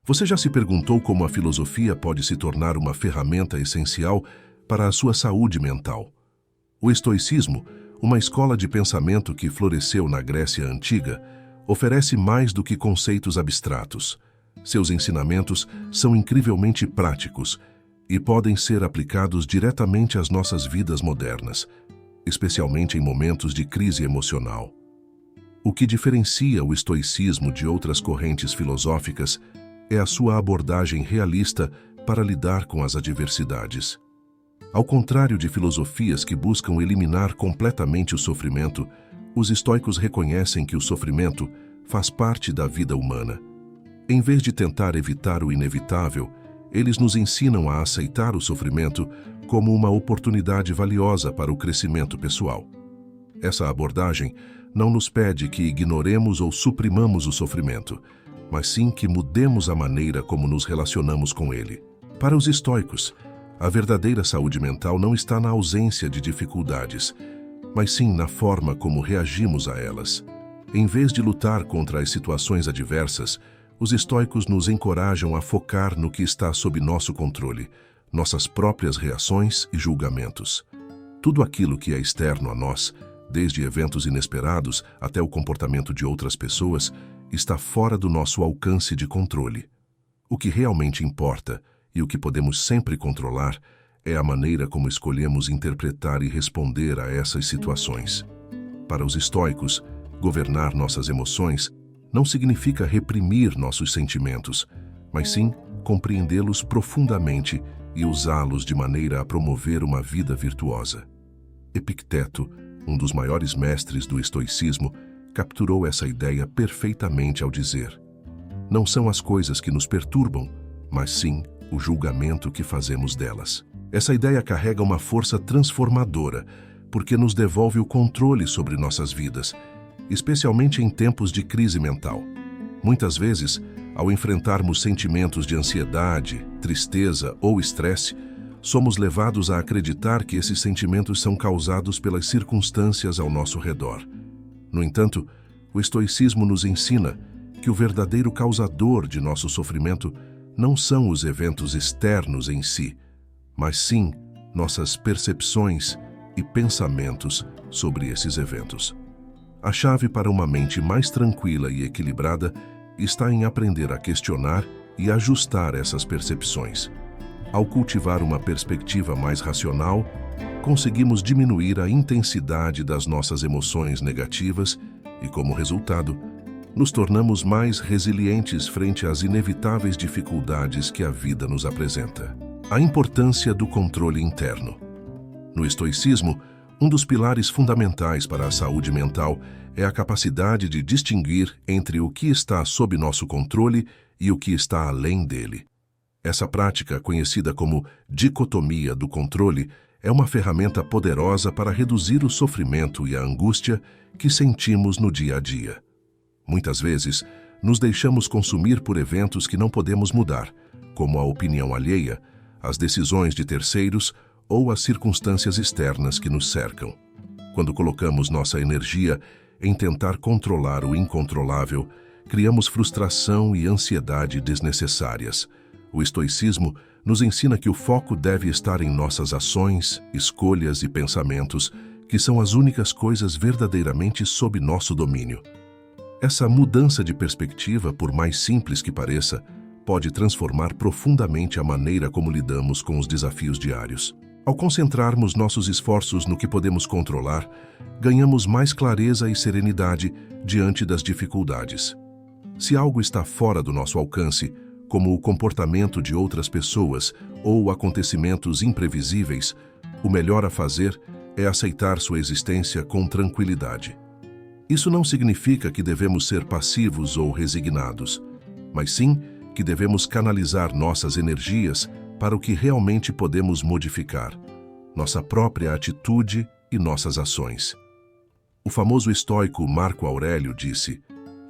Você já se perguntou como a filosofia pode se tornar uma ferramenta essencial para a sua saúde mental? O estoicismo, uma escola de pensamento que floresceu na Grécia Antiga, oferece mais do que conceitos abstratos. Seus ensinamentos são incrivelmente práticos e podem ser aplicados diretamente às nossas vidas modernas, especialmente em momentos de crise emocional. O que diferencia o estoicismo de outras correntes filosóficas é a sua abordagem realista para lidar com as adversidades. Ao contrário de filosofias que buscam eliminar completamente o sofrimento, os estoicos reconhecem que o sofrimento faz parte da vida humana. Em vez de tentar evitar o inevitável, eles nos ensinam a aceitar o sofrimento como uma oportunidade valiosa para o crescimento pessoal. Essa abordagem não nos pede que ignoremos ou suprimamos o sofrimento, mas sim que mudemos a maneira como nos relacionamos com ele. Para os estoicos, a verdadeira saúde mental não está na ausência de dificuldades, mas sim na forma como reagimos a elas. Em vez de lutar contra as situações adversas, os estoicos nos encorajam a focar no que está sob nosso controle, nossas próprias reações e julgamentos. Tudo aquilo que é externo a nós, desde eventos inesperados até o comportamento de outras pessoas, está fora do nosso alcance de controle. O que realmente importa e o que podemos sempre controlar é a maneira como escolhemos interpretar e responder a essas situações. Para os estoicos, governar nossas emoções não significa reprimir nossos sentimentos, mas sim compreendê-los profundamente e usá-los de maneira a promover uma vida virtuosa. Epicteto, um dos maiores mestres do estoicismo, capturou essa ideia perfeitamente ao dizer: não são as coisas que nos perturbam, mas sim o julgamento que fazemos delas. Essa ideia carrega uma força transformadora, porque nos devolve o controle sobre nossas vidas, especialmente em tempos de crise mental. Muitas vezes, ao enfrentarmos sentimentos de ansiedade, tristeza ou estresse, somos levados a acreditar que esses sentimentos são causados pelas circunstâncias ao nosso redor. No entanto, o estoicismo nos ensina que o verdadeiro causador de nosso sofrimento não são os eventos externos em si, mas sim nossas percepções e pensamentos sobre esses eventos. A chave para uma mente mais tranquila e equilibrada está em aprender a questionar e ajustar essas percepções. Ao cultivar uma perspectiva mais racional, conseguimos diminuir a intensidade das nossas emoções negativas e, como resultado, nos tornamos mais resilientes frente às inevitáveis dificuldades que a vida nos apresenta. A importância do controle interno. No estoicismo, um dos pilares fundamentais para a saúde mental é a capacidade de distinguir entre o que está sob nosso controle e o que está além dele. Essa prática, conhecida como dicotomia do controle, é uma ferramenta poderosa para reduzir o sofrimento e a angústia que sentimos no dia a dia. Muitas vezes, nos deixamos consumir por eventos que não podemos mudar, como a opinião alheia, as decisões de terceiros ou as circunstâncias externas que nos cercam. Quando colocamos nossa energia em tentar controlar o incontrolável, criamos frustração e ansiedade desnecessárias. O estoicismo nos ensina que o foco deve estar em nossas ações, escolhas e pensamentos, que são as únicas coisas verdadeiramente sob nosso domínio. Essa mudança de perspectiva, por mais simples que pareça, pode transformar profundamente a maneira como lidamos com os desafios diários. Ao concentrarmos nossos esforços no que podemos controlar, ganhamos mais clareza e serenidade diante das dificuldades. Se algo está fora do nosso alcance, como o comportamento de outras pessoas ou acontecimentos imprevisíveis, o melhor a fazer é aceitar sua existência com tranquilidade. Isso não significa que devemos ser passivos ou resignados, mas sim que devemos canalizar nossas energias para o que realmente podemos modificar, nossa própria atitude e nossas ações. O famoso estoico Marco Aurélio disse: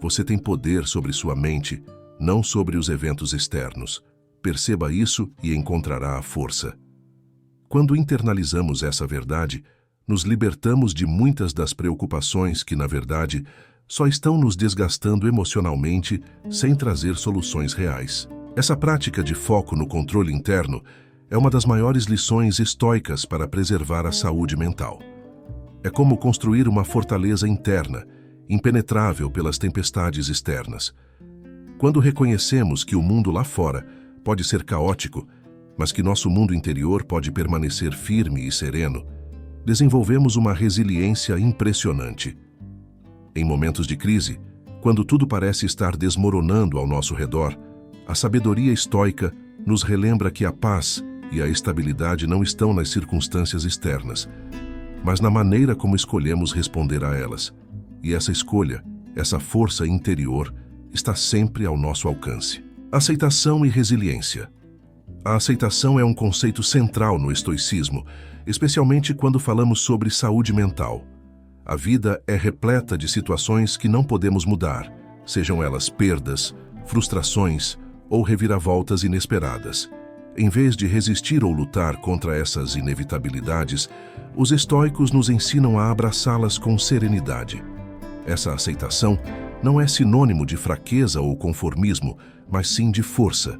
"Você tem poder sobre sua mente, não sobre os eventos externos. Perceba isso e encontrará a força." Quando internalizamos essa verdade, nos libertamos de muitas das preocupações que, na verdade, só estão nos desgastando emocionalmente sem trazer soluções reais. Essa prática de foco no controle interno é uma das maiores lições estoicas para preservar a saúde mental. É como construir uma fortaleza interna, impenetrável pelas tempestades externas. Quando reconhecemos que o mundo lá fora pode ser caótico, mas que nosso mundo interior pode permanecer firme e sereno, desenvolvemos uma resiliência impressionante. Em momentos de crise, quando tudo parece estar desmoronando ao nosso redor, a sabedoria estoica nos relembra que a paz e a estabilidade não estão nas circunstâncias externas, mas na maneira como escolhemos responder a elas. E essa escolha, essa força interior, está sempre ao nosso alcance. Aceitação e resiliência. A aceitação é um conceito central no estoicismo, especialmente quando falamos sobre saúde mental. A vida é repleta de situações que não podemos mudar, sejam elas perdas, frustrações ou reviravoltas inesperadas. Em vez de resistir ou lutar contra essas inevitabilidades, os estoicos nos ensinam a abraçá-las com serenidade. Essa aceitação não é sinônimo de fraqueza ou conformismo, mas sim de força.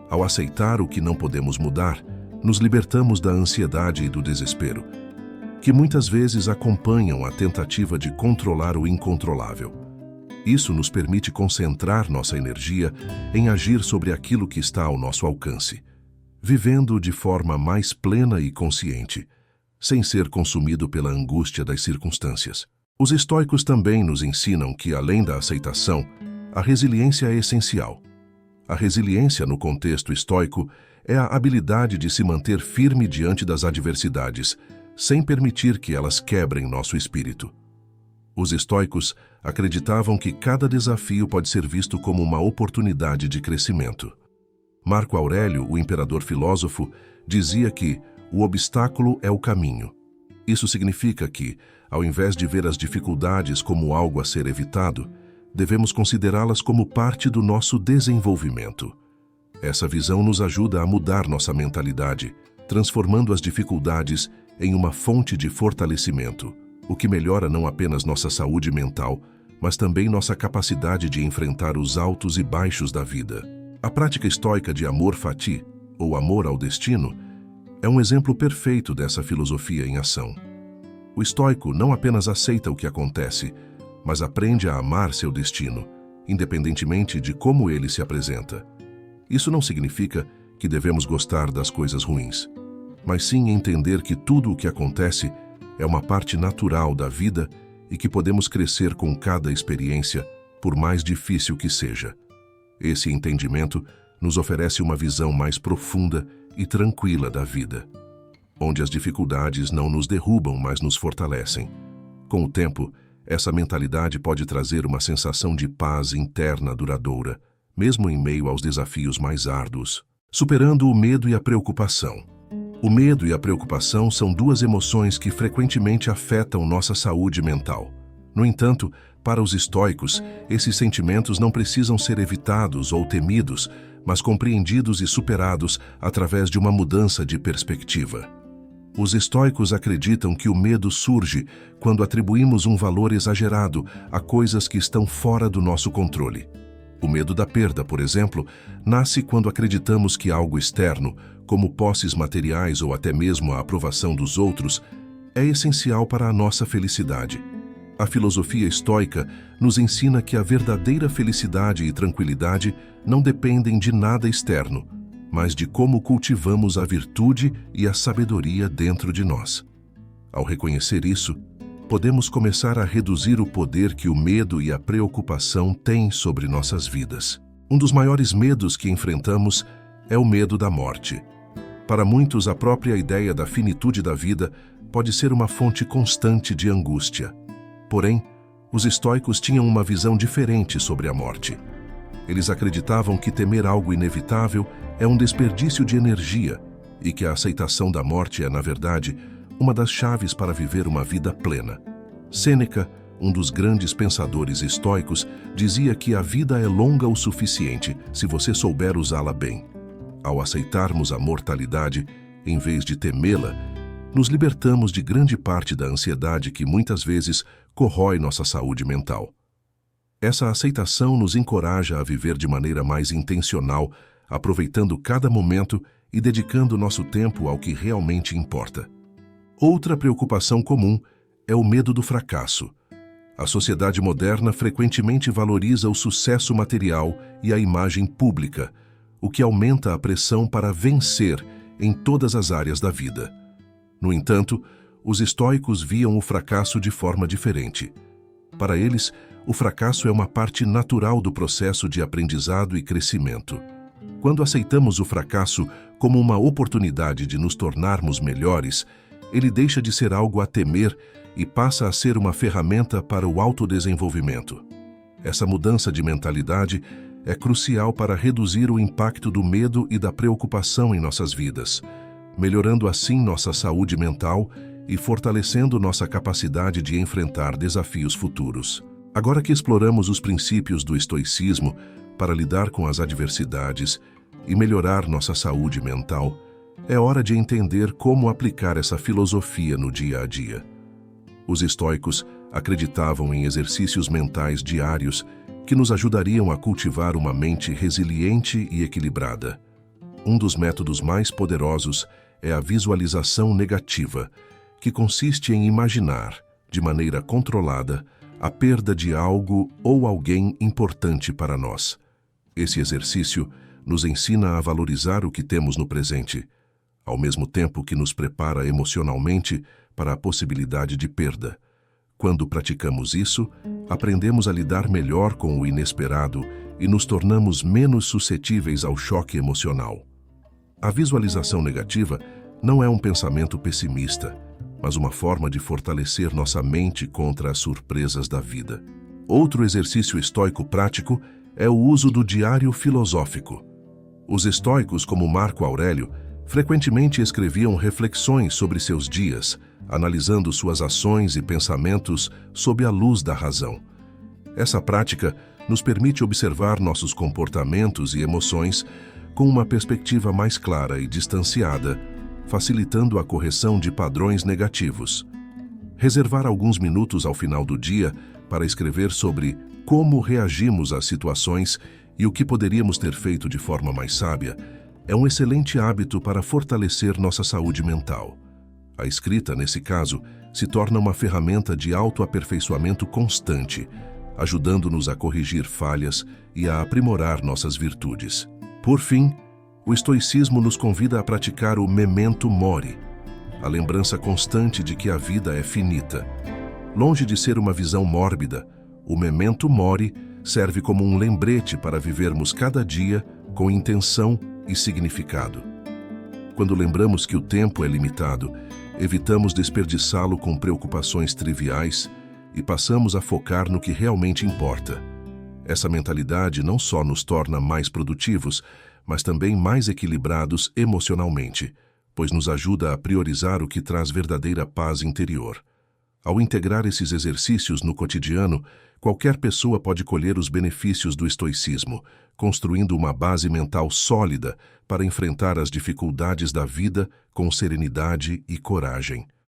Ao aceitar o que não podemos mudar, nos libertamos da ansiedade e do desespero, que muitas vezes acompanham a tentativa de controlar o incontrolável. Isso nos permite concentrar nossa energia em agir sobre aquilo que está ao nosso alcance, vivendo de forma mais plena e consciente, sem ser consumido pela angústia das circunstâncias. Os estoicos também nos ensinam que, além da aceitação, a resiliência é essencial. A resiliência, no contexto estoico, é a habilidade de se manter firme diante das adversidades, sem permitir que elas quebrem nosso espírito. Os estoicos acreditavam que cada desafio pode ser visto como uma oportunidade de crescimento. Marco Aurélio, o imperador filósofo, dizia que o obstáculo é o caminho. Isso significa que, ao invés de ver as dificuldades como algo a ser evitado, devemos considerá-las como parte do nosso desenvolvimento. Essa visão nos ajuda a mudar nossa mentalidade, transformando as dificuldades em uma fonte de fortalecimento, o que melhora não apenas nossa saúde mental, mas também nossa capacidade de enfrentar os altos e baixos da vida. A prática estoica de amor fati, ou amor ao destino, é um exemplo perfeito dessa filosofia em ação. O estoico não apenas aceita o que acontece, mas aprende a amar seu destino, independentemente de como ele se apresenta. Isso não significa que devemos gostar das coisas ruins, mas sim entender que tudo o que acontece é uma parte natural da vida e que podemos crescer com cada experiência, por mais difícil que seja. Esse entendimento nos oferece uma visão mais profunda e tranquila da vida, onde as dificuldades não nos derrubam, mas nos fortalecem. Com o tempo, essa mentalidade pode trazer uma sensação de paz interna duradoura, mesmo em meio aos desafios mais árduos. Superando o medo e a preocupação. O medo e a preocupação são duas emoções que frequentemente afetam nossa saúde mental. No entanto, para os estoicos, esses sentimentos não precisam ser evitados ou temidos, mas compreendidos e superados através de uma mudança de perspectiva. Os estoicos acreditam que o medo surge quando atribuímos um valor exagerado a coisas que estão fora do nosso controle. O medo da perda, por exemplo, nasce quando acreditamos que algo externo, como posses materiais ou até mesmo a aprovação dos outros, é essencial para a nossa felicidade. A filosofia estoica nos ensina que a verdadeira felicidade e tranquilidade não dependem de nada externo, mas de como cultivamos a virtude e a sabedoria dentro de nós. Ao reconhecer isso, podemos começar a reduzir o poder que o medo e a preocupação têm sobre nossas vidas. Um dos maiores medos que enfrentamos é o medo da morte. Para muitos, a própria ideia da finitude da vida pode ser uma fonte constante de angústia. Porém, os estoicos tinham uma visão diferente sobre a morte. Eles acreditavam que temer algo inevitável é um desperdício de energia e que a aceitação da morte é, na verdade, uma das chaves para viver uma vida plena. Sêneca, um dos grandes pensadores estoicos, dizia que a vida é longa o suficiente se você souber usá-la bem. Ao aceitarmos a mortalidade, em vez de temê-la, nos libertamos de grande parte da ansiedade que muitas vezes corrói nossa saúde mental. Essa aceitação nos encoraja a viver de maneira mais intencional, aproveitando cada momento e dedicando nosso tempo ao que realmente importa. Outra preocupação comum é o medo do fracasso. A sociedade moderna frequentemente valoriza o sucesso material e a imagem pública, o que aumenta a pressão para vencer em todas as áreas da vida. No entanto, os estoicos viam o fracasso de forma diferente. Para eles, o fracasso é uma parte natural do processo de aprendizado e crescimento. Quando aceitamos o fracasso como uma oportunidade de nos tornarmos melhores, ele deixa de ser algo a temer e passa a ser uma ferramenta para o autodesenvolvimento. Essa mudança de mentalidade é crucial para reduzir o impacto do medo e da preocupação em nossas vidas, melhorando assim nossa saúde mental e fortalecendo nossa capacidade de enfrentar desafios futuros. Agora que exploramos os princípios do estoicismo para lidar com as adversidades e melhorar nossa saúde mental, é hora de entender como aplicar essa filosofia no dia a dia. Os estoicos acreditavam em exercícios mentais diários que nos ajudariam a cultivar uma mente resiliente e equilibrada. Um dos métodos mais poderosos é a visualização negativa, que consiste em imaginar, de maneira controlada, a perda de algo ou alguém importante para nós. Esse exercício nos ensina a valorizar o que temos no presente, ao mesmo tempo que nos prepara emocionalmente para a possibilidade de perda. Quando praticamos isso, aprendemos a lidar melhor com o inesperado e nos tornamos menos suscetíveis ao choque emocional. A visualização negativa não é um pensamento pessimista, mas uma forma de fortalecer nossa mente contra as surpresas da vida. Outro exercício estoico prático é o uso do diário filosófico. Os estoicos, como Marco Aurélio, frequentemente escreviam reflexões sobre seus dias, analisando suas ações e pensamentos sob a luz da razão. Essa prática nos permite observar nossos comportamentos e emoções com uma perspectiva mais clara e distanciada, facilitando a correção de padrões negativos. Reservar alguns minutos ao final do dia para escrever sobre como reagimos às situações e o que poderíamos ter feito de forma mais sábia é um excelente hábito para fortalecer nossa saúde mental. A escrita, nesse caso, se torna uma ferramenta de autoaperfeiçoamento constante, ajudando-nos a corrigir falhas e a aprimorar nossas virtudes. Por fim, o estoicismo nos convida a praticar o memento mori, a lembrança constante de que a vida é finita. Longe de ser uma visão mórbida, o memento mori serve como um lembrete para vivermos cada dia com intenção e significado. Quando lembramos que o tempo é limitado, evitamos desperdiçá-lo com preocupações triviais e passamos a focar no que realmente importa. Essa mentalidade não só nos torna mais produtivos, mas também mais equilibrados emocionalmente, pois nos ajuda a priorizar o que traz verdadeira paz interior. Ao integrar esses exercícios no cotidiano, qualquer pessoa pode colher os benefícios do estoicismo, construindo uma base mental sólida para enfrentar as dificuldades da vida com serenidade e coragem.